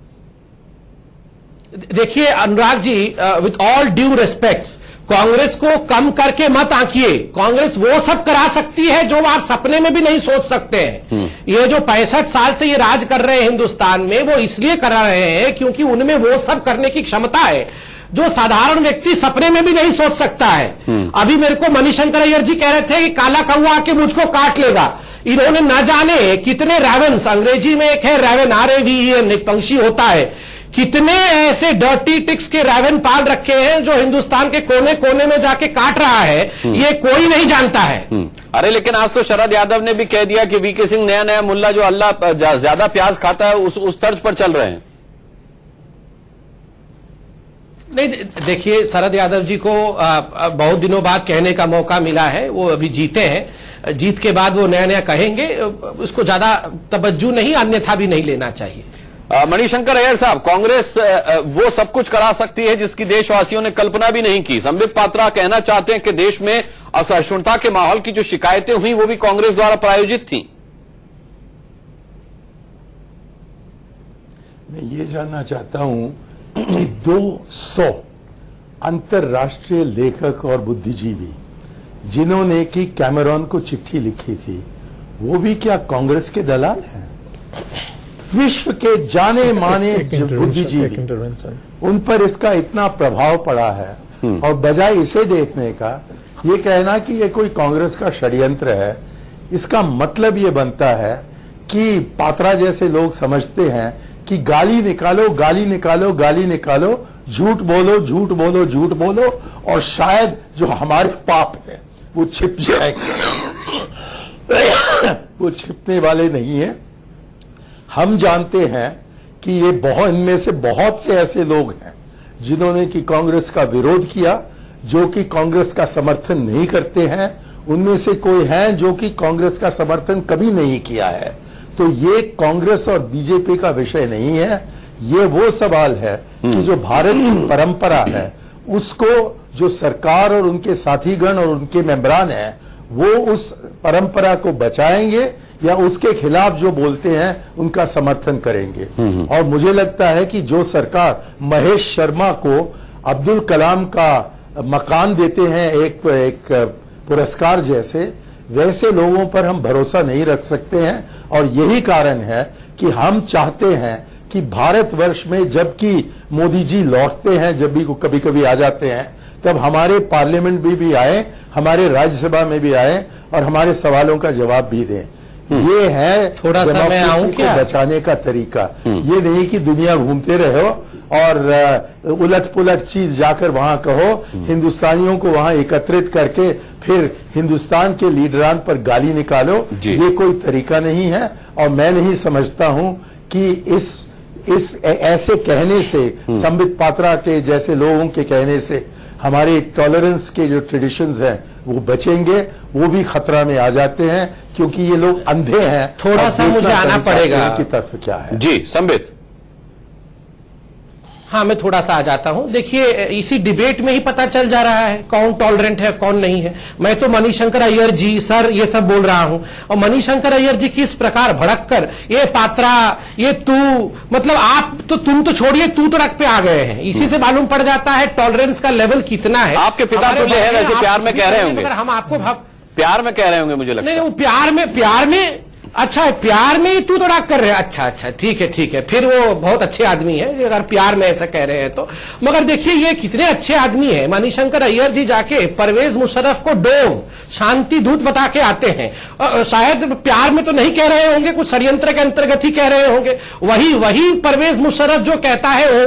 देखिए Anurag ji, with all due respects, Congress को कम करके मत आंकिए। कांग्रेस वो सब करा सकती है जो आप सपने में भी नहीं सोच सकते हैं। ये जो 65 साल से ये राज कर रहे हैं हिंदुस्तान में, वो इसलिए कर रहे हैं क्योंकि उनमें वो सब करने की क्षमता है जो साधारण व्यक्ति सपने में भी नहीं सोच सकता है। अभी मेरे को मणिशंकर अय्यर जी कह रहे थे कि काला कौवा आके मुझको काट लेगा। इन्होंने न जाने कितने रैवन्स, अंग्रेजी में एक है रैवन, RAVEN, एक पंक्षी होता है, कितने ऐसे डर्टी टिक्स के रैवन पाल रखे हैं जो हिंदुस्तान के कोने कोने में जाके काट रहा है, ये कोई नहीं जानता है। अरे लेकिन आज तो शरद यादव ने भी कह दिया कि वीके सिंह नया नया मुल्ला जो अल्लाह ज्यादा प्याज खाता है उस तर्ज पर चल रहे हैं। नहीं, देखिए शरद यादव जी को बहुत दिनों बाद कहने का मौका मिला है, वो अभी जीते हैं, जीत के बाद वो नया नया कहेंगे, उसको ज्यादा तवज्जो नहीं, अन्यथा भी नहीं लेना चाहिए। मणिशंकर अय्यर साहब, कांग्रेस वो सब कुछ करा सकती है जिसकी देशवासियों ने कल्पना भी नहीं की। संबित पात्रा कहना चाहते हैं कि देश में असहिष्णुता के माहौल की जो शिकायतें हुई वो भी कांग्रेस द्वारा प्रायोजित थी। मैं ये जानना चाहता हूं कि 200 अंतर्राष्ट्रीय लेखक और बुद्धिजीवी जिन्होंने कि कैमरॉन को चिट्ठी लिखी थी, वो भी क्या कांग्रेस के दलाल हैं? विश्व के जाने माने बुद्धिजीवी, उन पर इसका इतना प्रभाव पड़ा है और बजाय इसे देखने का ये कहना कि ये कोई कांग्रेस का षड्यंत्र है, इसका मतलब ये बनता है कि पात्रा जैसे लोग समझते हैं कि गाली निकालो, गाली निकालो, गाली निकालो, झूठ बोलो, झूठ बोलो, झूठ बोलो, और शायद जो हमारे पाप है वो छिप जाएगा। वो छिपने वाले नहीं है। हम जानते हैं कि ये इनमें से बहुत से ऐसे लोग हैं जिन्होंने कि कांग्रेस का विरोध किया, जो कि कांग्रेस का समर्थन नहीं करते हैं। उनमें से कोई हैं जो कि कांग्रेस का समर्थन कभी नहीं किया है। तो ये कांग्रेस और बीजेपी का विषय नहीं है, ये वो सवाल है कि जो भारत की परंपरा है उसको जो सरकार और उनके साथीगण और उनके मेंबरान हैं वो उस परंपरा को बचाएंगे या उसके खिलाफ जो बोलते हैं उनका समर्थन करेंगे। और मुझे लगता है कि जो सरकार महेश शर्मा को अब्दुल कलाम का मकान देते हैं एक पुरस्कार जैसे, वैसे लोगों पर हम भरोसा नहीं रख सकते हैं। और यही कारण है कि हम चाहते हैं कि भारतवर्ष में जबकि मोदी जी लौटते हैं, जब भी कभी कभी आ जाते हैं, तब हमारे पार्लियामेंट में भी आए, हमारे राज्यसभा में भी आए और हमारे सवालों का जवाब भी दें। ये है थोड़ा सा मैं आऊं क्या बचाने का तरीका। ये नहीं कि दुनिया घूमते रहो और उलट पुलट चीज जाकर वहां कहो, हिंदुस्तानियों को वहां एकत्रित करके फिर हिंदुस्तान के लीडरान पर गाली निकालो, ये कोई तरीका नहीं है। और मैं नहीं समझता हूं कि इस ऐसे कहने से, संबित पात्रा के जैसे लोगों के कहने से हमारे टॉलरेंस के जो ट्रेडिशंस हैं वो बचेंगे, वो भी खतरा में आ जाते हैं, क्योंकि ये लोग अंधे हैं। थोड़ा सा मुझे आना पड़ेगा की तरफ क्या है। जी संबित। हाँ, मैं थोड़ा सा आ जाता हूं। देखिए, इसी डिबेट में ही पता चल जा रहा है कौन टॉलरेंट है कौन नहीं है। मैं तो मणिशंकर अय्यर जी सर ये सब बोल रहा हूं, और मणिशंकर अय्यर जी किस प्रकार भड़क कर ये पात्रा, ये तू, मतलब आप तो, तुम तो छोड़िए, तू तो रख पे आ गए हैं। इसी से मालूम पड़ जाता है टॉलरेंस का लेवल कितना है। आपके पिता तो है वैसे प्यार में कह रहे होंगे, हम आपको प्यार में कह रहे होंगे मुझे लगता है। नहीं, वो प्यार में अच्छा है, प्यार में ही तू तो राग कर रहे हैं। अच्छा, ठीक है, फिर वो बहुत अच्छे आदमी है अगर प्यार में ऐसा कह रहे हैं तो। मगर देखिए, ये कितने अच्छे आदमी है। मणिशंकर अय्यर जी जाके परवेज मुशर्रफ को डोव, शांति दूत बता के आते हैं। शायद प्यार में तो नहीं कह रहे होंगे, कुछ षड्यंत्र के अंतर्गत ही कह रहे होंगे। वही परवेज मुशर्रफ जो कहता है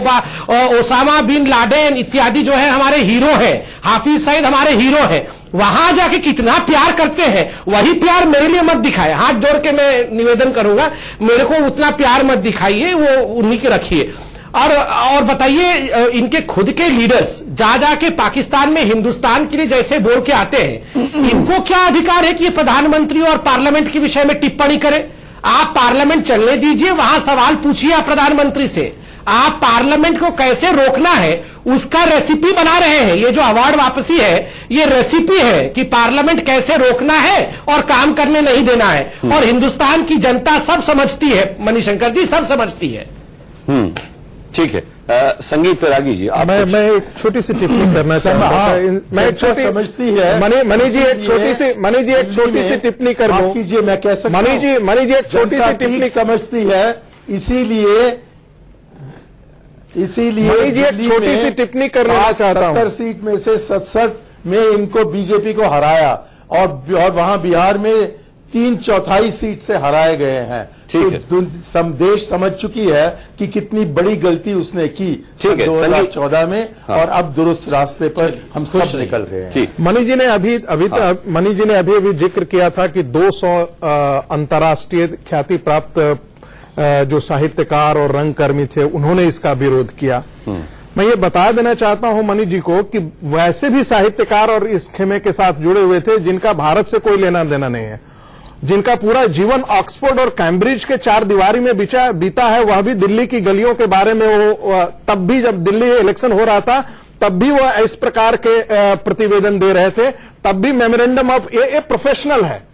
ओसामा बिन लादेन इत्यादि जो है हमारे हीरो हैं, हाफिज सईद हमारे हीरो हैं, वहां जाके कितना प्यार करते हैं। वही प्यार मेरे लिए मत दिखाए, हाथ जोड़ के मैं निवेदन करूंगा, मेरे को उतना प्यार मत दिखाइए, वो उन्हीं के रखिए। और बताइए, इनके खुद के लीडर्स जाके पाकिस्तान में हिंदुस्तान के लिए जैसे बोल के आते हैं, इनको क्या अधिकार है कि ये प्रधानमंत्री और पार्लियामेंट के विषय में टिप्पणी करें? आप पार्लियामेंट चलने दीजिए, वहां सवाल पूछिए आप प्रधानमंत्री से। आप पार्लियामेंट को कैसे रोकना है उसका रेसिपी बना रहे हैं। ये जो अवार्ड वापसी है, ये रेसिपी है कि पार्लियामेंट कैसे रोकना है और काम करने नहीं देना है। और हिंदुस्तान की जनता सब समझती है, मणिशंकर जी, सब समझती है। ठीक है। संगीत रागी जी, मैं एक छोटी सी टिप्पणी करना चाहता हूं। मैं एक छोटी समझती है मणि जी, एक छोटी सी टिप्पणी कर दूं। कीजिए, मैं कह सकता हूं। मणि जी एक छोटी सी टिप्पणी समझती है, इसीलिए मणि जी एक छोटी सी टिप्पणी करना चाहता हूं। 70 सीट में से 67 में इनको बीजेपी को हराया, और वहां बिहार में 3/4 सीट से हराए गए हैं। तो देश समझ चुकी है कि कितनी बड़ी गलती उसने की 2014 में। हाँ। और अब दुरुस्त रास्ते पर हम सब निकल रहे हैं। मणि जी ने अभी जिक्र किया था कि 200 अंतर्राष्ट्रीय ख्याति प्राप्त जो साहित्यकार और रंगकर्मी थे, उन्होंने इसका विरोध किया। मैं ये बता देना चाहता हूं मणि जी को कि वैसे भी साहित्यकार और इस खेमे के साथ जुड़े हुए थे जिनका भारत से कोई लेना देना नहीं है, जिनका पूरा जीवन ऑक्सफोर्ड और कैम्ब्रिज के 4 दीवारी में बीता है। वह भी दिल्ली की गलियों के बारे में, वो तब भी जब दिल्ली इलेक्शन हो रहा था तब भी वो इस प्रकार के प्रतिवेदन दे रहे थे। तब भी मेमोरेंडम ऑफ ए प्रोफेशनल है।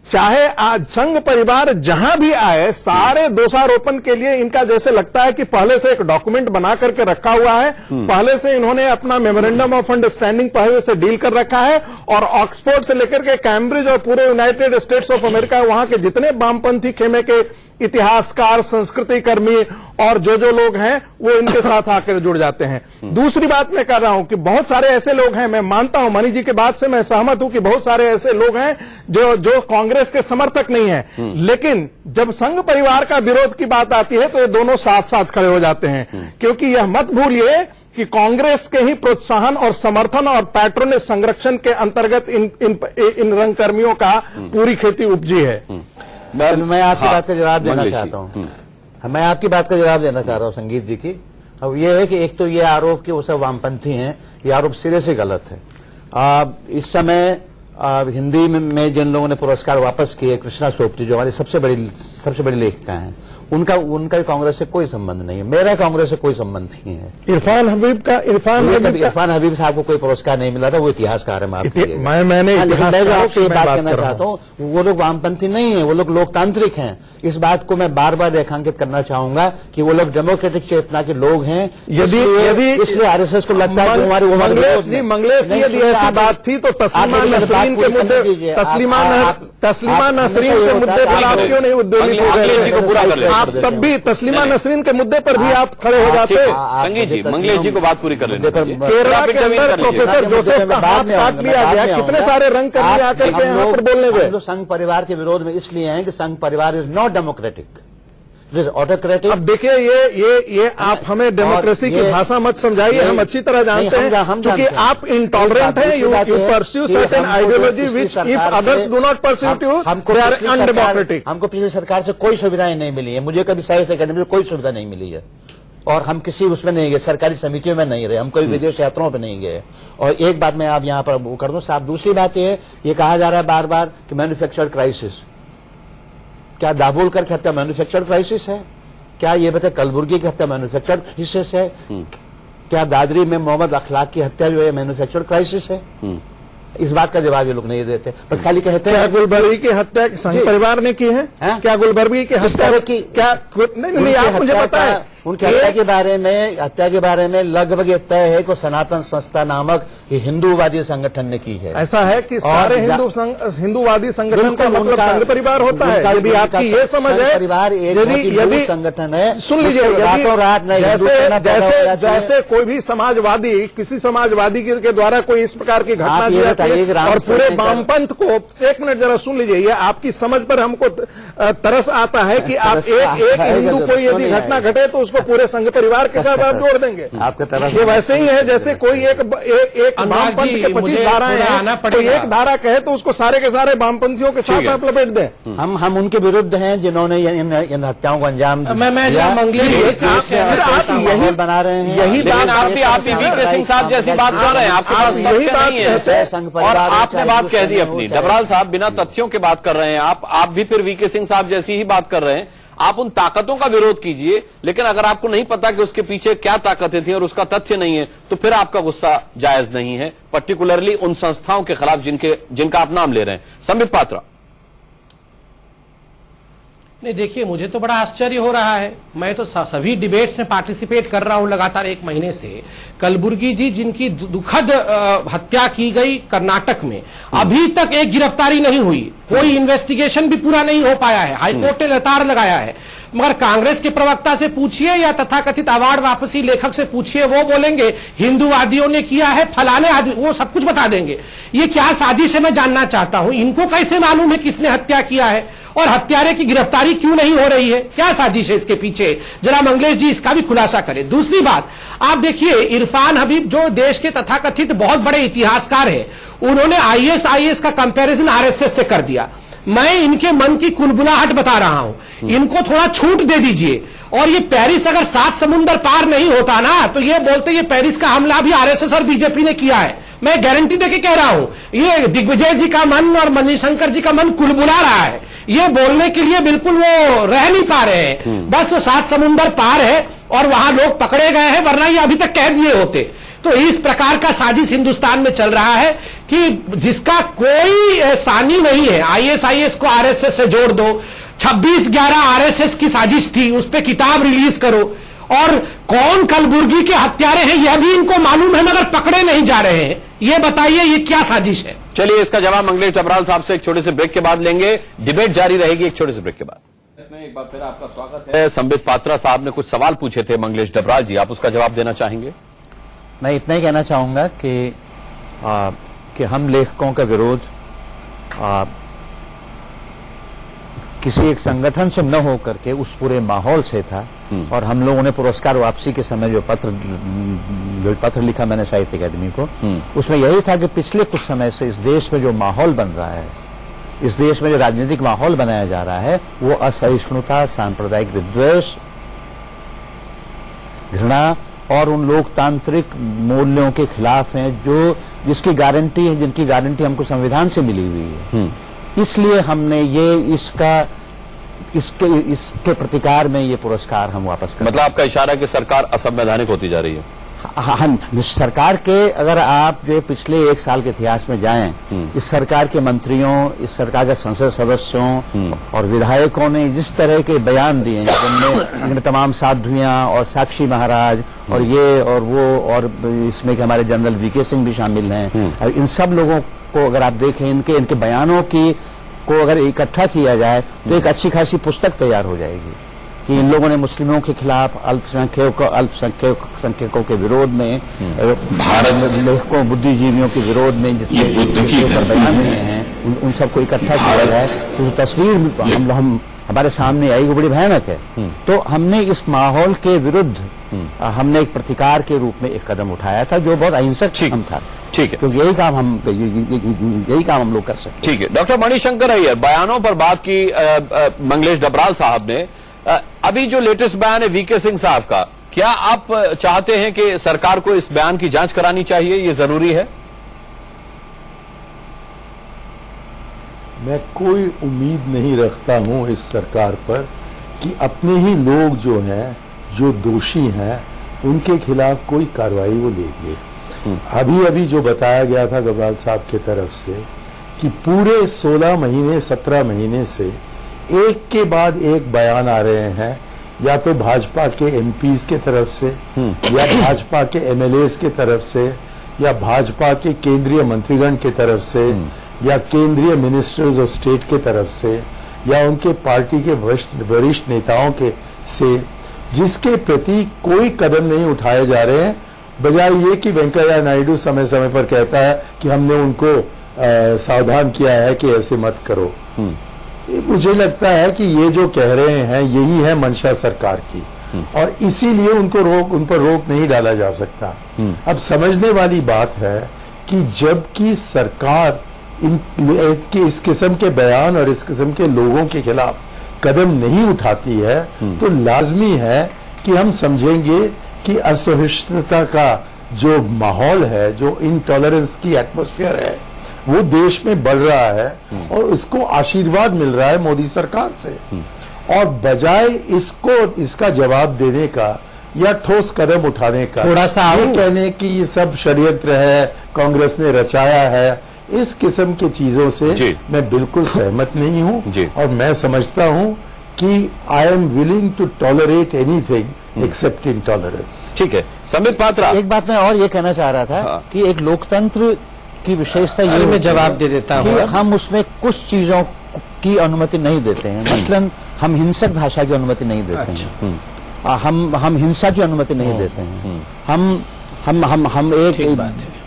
चाहे आज संघ परिवार जहां भी आए, सारे दोषारोपण के लिए इनका जैसे लगता है कि पहले से एक डॉक्यूमेंट बना करके रखा हुआ है, पहले से इन्होंने अपना मेमोरेंडम ऑफ अंडरस्टैंडिंग पहले से डील कर रखा है। और ऑक्सफोर्ड से लेकर के कैम्ब्रिज और पूरे यूनाइटेड स्टेट्स ऑफ अमेरिका, वहां के जितने वामपंथी खेमे के इतिहासकार, संस्कृति कर्मी और जो लोग हैं, वो इनके साथ आकर जुड़ जाते हैं। दूसरी बात मैं कर रहा हूं कि बहुत सारे ऐसे लोग हैं, मैं मानता हूं, मणि जी के बात से मैं सहमत हूं कि बहुत सारे ऐसे लोग हैं जो कांग्रेस के समर्थक नहीं है, लेकिन जब संघ परिवार का विरोध की बात आती है तो ये दोनों साथ साथ खड़े हो जाते हैं। क्योंकि यह मत भूलिए कि कांग्रेस के ही प्रोत्साहन और समर्थन और पैट्रोनेज संरक्षण के अंतर्गत इन रंगकर्मियों का पूरी खेती उपजी है। मैं आपकी बात का जवाब देना चाहता हूं। मैं आपकी बात का जवाब देना चाह रहा हूं संगीत जी की। अब यह है कि एक तो ये आरोप कि वो सब वामपंथी हैं, ये आरोप सिरे से गलत है। इस समय हिंदी में जिन लोगों ने पुरस्कार वापस किए, कृष्णा सोपती जो हमारी सबसे बड़ी लेखिका हैं, उनका कांग्रेस से कोई संबंध नहीं है। मेरा कांग्रेस से कोई संबंध नहीं है। इरफान हबीब साहब को कोई पुरस्कार नहीं मिला था, वो इतिहासकार है। मैंने आपसे ये बात कहना चाहता हूँ, वो लोग वामपंथी नहीं है, वो लोग लोकतांत्रिक हैं। इस बात को मैं बार बार रेखांकित करना चाहूंगा कि वो लोग डेमोक्रेटिक चेतना के लोग हैं। यदि इसलिए आरएसएस को लगता है कि हमारी मंगलेश जी यदि ऐसी बात थी तो तस्लीमा नसरीन के मुद्दे पर आप क्यों नहीं उद्वेलित हो गए? आप तब भी तस्लीमा नसरीन के मुद्दे पर भी आप खड़े हो जाते। संगीत जी, मंगलेश जी को बात पूरी कर लेते हैं। केरला के अंदर प्रोफेसर जोसेफ का हाथ काट लिया गया, कितने सारे रंग कर्मी आकर के यहाँ पर बोलने गए। संघ परिवार के विरोध में इसलिए हैं कि संघ परिवार इज नॉट डेमोक्रेटिक। ऑटोक्रेटिक। अब देखिए ये आप हमें डेमोक्रेसी की भाषा मत समझाइए, हम अच्छी तरह जानते हैं क्योंकि आप इंटॉलरेंट हैं, you pursue certain ideology which if others do not pursue you they are undemocratic. हमको पिछली सरकार से कोई सुविधाएं नहीं मिली है, मुझे कभी साहित्य अकेडमी में कोई सुविधा नहीं मिली है, और हम किसी उसमें नहीं गए, सरकारी समितियों में नहीं रहे, हम कोई विदेश यात्राओं पे नहीं गए। और एक बात मैं आप यहाँ पर वो कर दूं साहब, दूसरी बात ये कहा जा रहा है बार बार कि मैन्युफैक्चर्ड क्राइसिस, क्या दाभोलकर की हत्या मैन्युफैक्चर्ड क्राइसिस है? क्या ये बताए कलबुर्गी की हत्या मैन्युफैक्चर्ड क्राइसिस है? क्या दादरी में मोहम्मद अखलाक की हत्या जो है मैन्युफैक्चर्ड क्राइसिस है? इस बात का जवाब ये लोग नहीं देते, बस खाली कहते हैं। क्या गुलबर्गी की हत्या संघ परिवार ने की है? क्या गुलबर्गी की हत्या की? क्या नहीं आप मुझे बताएं। उनकी हत्या के बारे में लगभग ये तय है कि सनातन संस्था नामक ये हिंदूवादी संगठन ने की है। ऐसा है कि सारे हिंदूवादी संगठन का मतलब संघ परिवार होता है। यदि आपकी ये समझ है, परिवार यदि संगठन है, सुन लीजिए, रातों रात नहीं, जैसे कोई भी समाजवादी किसी समाजवादी के द्वारा कोई इस प्रकार की घटना की जाती है और पूरे वामपंथ को, एक मिनट जरा सुन लीजिए, ये आपकी समझ पर हमको तरस आता है कि आप एक हिंदू कोई यदि घटना घटे तो पूरे संघ परिवार के साथ आप जोड़ देंगे। आपके तरफ ये वैसे ही है जैसे कोई एक वामपंथ के 25 धाराएं हैं, कोई एक धारा कहे तो उसको सारे के सारे वामपंथियों के साथ आप लपेट दें। हम उनके विरुद्ध हैं जिन्होंने इन हत्याओं को अंजाम दिया। यही बना रहे हैं, यही बात आप भी वीके सिंह साहब जैसी बात कर रहे हैं, आपके पास यही बात कहते हैं और आपने बात कह दी अपनी। डबराल साहब बिना तथ्यों के बात कर रहे हैं, आप भी फिर वीके सिंह साहब जैसी ही बात कर रहे हैं। आप उन ताकतों का विरोध कीजिए, लेकिन अगर आपको नहीं पता कि उसके पीछे क्या ताकतें थी और उसका तथ्य नहीं है तो फिर आपका गुस्सा जायज नहीं है, पर्टिकुलरली उन संस्थाओं के खिलाफ जिनका आप नाम ले रहे हैं। संबित पात्रा। नहीं देखिए, मुझे तो बड़ा आश्चर्य हो रहा है। मैं तो सभी डिबेट्स में पार्टिसिपेट कर रहा हूं लगातार 1 महीने से। कलबुर्गी जी जिनकी दुखद हत्या की गई कर्नाटक में, अभी तक एक गिरफ्तारी नहीं हुई, कोई इन्वेस्टिगेशन भी पूरा नहीं हो पाया है, हाईकोर्ट ने लताड़ लगाया है। मगर कांग्रेस के प्रवक्ता से पूछिए या तथाकथित अवार्ड वापसी लेखक से पूछिए, वो बोलेंगे हिंदूवादियों ने किया है, फलाने आदमी, वो सब कुछ बता देंगे। ये क्या साजिश है मैं जानना चाहता हूं। इनको कैसे मालूम है किसने हत्या किया है और हत्यारे की गिरफ्तारी क्यों नहीं हो रही है? क्या साजिश है इसके पीछे? जरा मंगलेश जी इसका भी खुलासा करें। दूसरी बात, आप देखिए इरफान हबीब जो देश के तथाकथित बहुत बड़े इतिहासकार हैं, उन्होंने आईएस का कंपैरिजन आरएसएस से कर दिया। मैं इनके मन की कुलबुलाहट बता रहा हूं, इनको थोड़ा छूट दे दीजिए। और ये पेरिस अगर 7 समुंदर पार नहीं होता ना तो ये बोलते ये पेरिस का हमला भी आरएसएस और बीजेपी ने किया है। मैं गारंटी देके कह रहा हूं, ये दिग्विजय जी का मन और मणिशंकर जी का मन कुलबुला रहा है। ये बोलने के लिए बिल्कुल वो रह नहीं पा रहे हैं, बस वो 7 समुंदर पार है और वहां लोग पकड़े गए हैं, वरना ये अभी तक कह दिए होते। तो इस प्रकार का साजिश हिंदुस्तान में चल रहा है कि जिसका कोई सानी नहीं है। आईएस को आरएसएस से जोड़ दो, 26/11 आरएसएस की साजिश थी, उस पर किताब रिलीज करो। और कौन कलबुर्गी के हत्यारे हैं यह भी इनको मालूम है, मगर पकड़े नहीं जा रहे हैं। ये बताइए ये क्या साजिश है? चलिए इसका जवाब मंगलेश डबराल साहब से एक छोटे से ब्रेक के बाद लेंगे। डिबेट जारी रहेगी एक छोटे से ब्रेक के बाद। इसमें एक बार फिर आपका स्वागत है। संबित पात्रा साहब ने कुछ सवाल पूछे थे मंगलेश डबराल जी, आप उसका जवाब देना चाहेंगे? मैं इतना ही कहना चाहूंगा कि हम लेखकों का विरोध किसी एक संगठन से न हो करके उस पूरे माहौल से था। और हम लोगों ने पुरस्कार वापसी के समय जो पत्र लिखा मैंने साहित्य अकादमी को, उसमें यही था कि पिछले कुछ समय से इस देश में जो माहौल बन रहा है, इस देश में जो राजनीतिक माहौल बनाया जा रहा है, वो असहिष्णुता, सांप्रदायिक विद्वेष, घृणा और उन लोकतांत्रिक मूल्यों के खिलाफ है जिनकी गारंटी हमको संविधान से मिली हुई है। इसलिए हमने इसके प्रतिकार में ये पुरस्कार हम वापस कर। मतलब आपका इशारा है कि सरकार असंवैधानिक होती जा रही है? हाँ, सरकार के अगर आप जो पिछले 1 साल के इतिहास में जाएं, इस सरकार के मंत्रियों, इस सरकार के संसद सदस्यों और विधायकों ने जिस तरह के बयान दिए हैं, जिनमें तमाम साध्वियां और साक्षी महाराज और ये और वो, और इसमें कि हमारे जनरल वीके सिंह भी शामिल हैं, और इन सब लोगों को अगर आप देखें, इनके बयानों को अगर इकट्ठा किया जाए तो एक अच्छी खासी पुस्तक तैयार हो जाएगी कि इन लोगों ने मुस्लिमों के खिलाफ, अल्पसंख्यकों के विरोध में, भारत में लेखकों, बुद्धिजीवियों के विरोध में जितने बयान दिए हैं उन सबको इकट्ठा किया जाए तो तस्वीर हमारे सामने आई, वो बड़ी भयानक है। तो हमने इस माहौल के विरुद्ध हमने एक प्रतिकार के रूप में एक कदम उठाया था जो बहुत अहिंसक कदम था। ठीक है, तो यही काम हम लोग कर सकते। ठीक है। डॉक्टर मणिशंकर अय्यर, बयानों पर बात की मंगलेश डबराल साहब ने। अभी जो लेटेस्ट बयान है वीके सिंह साहब का, क्या आप चाहते हैं कि सरकार को इस बयान की जांच करानी चाहिए, ये जरूरी है? मैं कोई उम्मीद नहीं रखता हूं इस सरकार पर कि अपने ही लोग जो हैं, जो दोषी हैं, उनके खिलाफ कोई कार्रवाई वो लेंगे। अभी अभी जो बताया गया था डबराल साहब की तरफ से कि पूरे 16 महीने 17 महीने से एक के बाद एक बयान आ रहे हैं, या तो भाजपा के एमपीज के तरफ से, या भाजपा के एमएलएज के तरफ से, या भाजपा के केंद्रीय मंत्रीगण की तरफ से, या केंद्रीय मिनिस्टर्स ऑफ स्टेट के तरफ से, या उनके पार्टी के वरिष्ठ नेताओं के से, जिसके प्रति कोई कदम नहीं उठाए जा रहे हैं, बजाय ये कि वेंकैया नायडू समय समय पर कहता है कि हमने उनको सावधान किया है कि ऐसे मत करो। मुझे लगता है कि ये जो कह रहे हैं यही है मंशा सरकार की, और इसीलिए उन पर रोक नहीं डाला जा सकता। अब समझने वाली बात है कि जबकि सरकार इस किस्म के बयान और इस किस्म के लोगों के खिलाफ कदम नहीं उठाती है, तो लाजमी है कि हम समझेंगे कि असहिष्णुता का जो माहौल है, जो इंटॉलरेंस की एटमॉस्फेयर है, वो देश में बढ़ रहा है, और उसको आशीर्वाद मिल रहा है मोदी सरकार से। और बजाय इसका जवाब देने का या ठोस कदम उठाने का, थोड़ा सा ये कहने कि ये सब षड्यंत्र है, कांग्रेस ने रचाया है, इस किस्म की चीजों से मैं बिल्कुल सहमत नहीं हूं। और मैं समझता हूं कि I am willing to tolerate anything except intolerance. ठीक है, संबित पात्रा। एक बात मैं और ये कहना चाह रहा था कि एक लोकतंत्र की विशेषता ये, मैं जवाब दे देता हूं, कि हम उसमें कुछ चीजों की अनुमति नहीं देते हैं। मसलन हम हिंसक भाषा की अनुमति नहीं देते हैं, हम हिंसा की अनुमति नहीं देते हैं। हम एक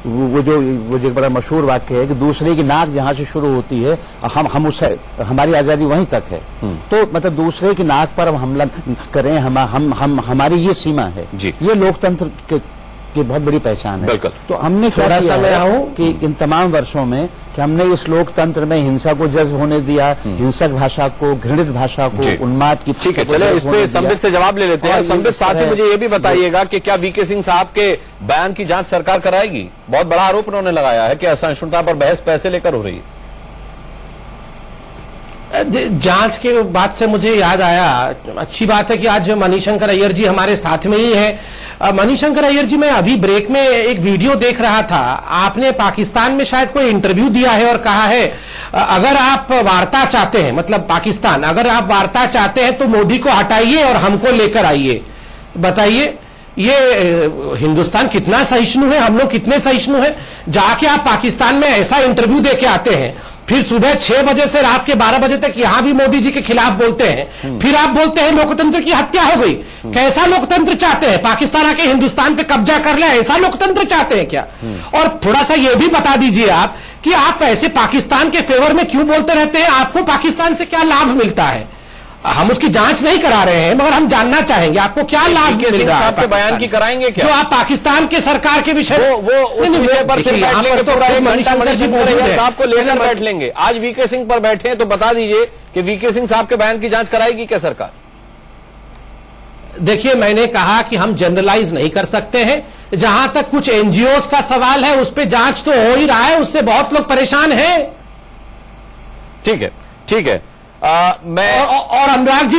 वो जो बड़ा मशहूर वाक्य है कि दूसरे की नाक जहां से शुरू होती है, हम उससे, हमारी आजादी वहीं तक है। तो मतलब दूसरे की नाक पर हम हमला करें, हमारी ये सीमा है। ये लोकतंत्र की बहुत बड़ी पहचान है। तो हमने क्या किया है कि इन तमाम वर्षों में कि हमने इस लोकतंत्र में हिंसा को जज्ब होने दिया, हिंसक भाषा को, घृणित भाषा को, उन्माद की। ठीक है, चले इस पे संबित से जवाब ले लेते हैं। संबित, साथ ही मुझे ये भी बताइएगा कि क्या वीके सिंह साहब के बयान की जांच सरकार कराएगी? बहुत बड़ा आरोप उन्होंने लगाया है कि असहिष्णुता पर बहस पैसे लेकर हो रही है। जांच के बाद से मुझे याद आया, अच्छी बात है कि आज मणिशंकर अय्यर जी हमारे साथ में ही है। मणिशंकर अय्यर जी, मैं अभी ब्रेक में एक वीडियो देख रहा था, आपने पाकिस्तान में शायद कोई इंटरव्यू दिया है और कहा है अगर आप वार्ता चाहते हैं, मतलब पाकिस्तान, अगर आप वार्ता चाहते हैं तो मोदी को हटाइए और हमको लेकर आइए। बताइए ये हिंदुस्तान कितना सहिष्णु है, हम लोग कितने सहिष्णु हैं? जाके आप पाकिस्तान में ऐसा इंटरव्यू देके आते हैं, फिर सुबह 6 बजे से रात के 12 बजे तक यहां भी मोदी जी के खिलाफ बोलते हैं, फिर आप बोलते हैं लोकतंत्र की हत्या हो गई। कैसा लोकतंत्र चाहते हैं? पाकिस्तान आके हिंदुस्तान पे कब्जा कर ले, ऐसा लोकतंत्र चाहते हैं क्या? और थोड़ा सा यह भी बता दीजिए आप कि आप ऐसे पाकिस्तान के फेवर में क्यों बोलते रहते हैं? आपको पाकिस्तान से क्या लाभ मिलता है? हम उसकी जांच नहीं करा रहे हैं, मगर हम जानना चाहेंगे आपको क्या लाभ मिल रहा है। आपके बयान की कराएंगे क्या? जो आप पाकिस्तान के सरकार के विषय वो उस विषय पर फिर बैठ लेंगे, पूरा एक घंटा मणिशंकर अय्यर साहब को लेकर बैठ लेंगे। आज वीके सिंह पर बैठे हैं, तो बता दीजिए कि वीके सिंह साहब के बयान की जांच कराएगी क्या सरकार? देखिए, मैंने कहा कि हम जनरलाइज नहीं कर सकते हैं। जहां तक कुछ एनजीओज का सवाल है, उस पर जांच तो हो ही रहा है, उससे बहुत लोग परेशान हैं। ठीक है, ठीक है। मैं और अनुराग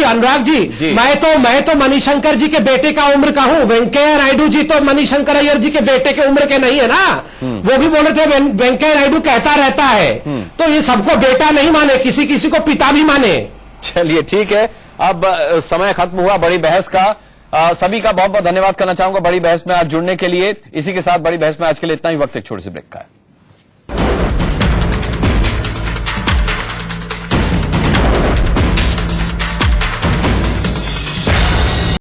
जी, मैं तो मणिशंकर जी के बेटे का उम्र का हूं। वेंकैया नायडू जी तो मणिशंकर अय्यर जी के बेटे के उम्र के नहीं है ना। वो भी बोल रहे थे वेंकैया नायडू कहता रहता है, तो ये सबको बेटा नहीं माने, किसी किसी को पिता भी माने। चलिए ठीक है, अब समय खत्म हुआ बड़ी बहस का। सभी का बहुत बहुत धन्यवाद करना चाहूंगा बड़ी बहस में आज जुड़ने के लिए। इसी के साथ बड़ी बहस में आज के लिए इतना ही। वक्त एक छोटे से ब्रेक का है।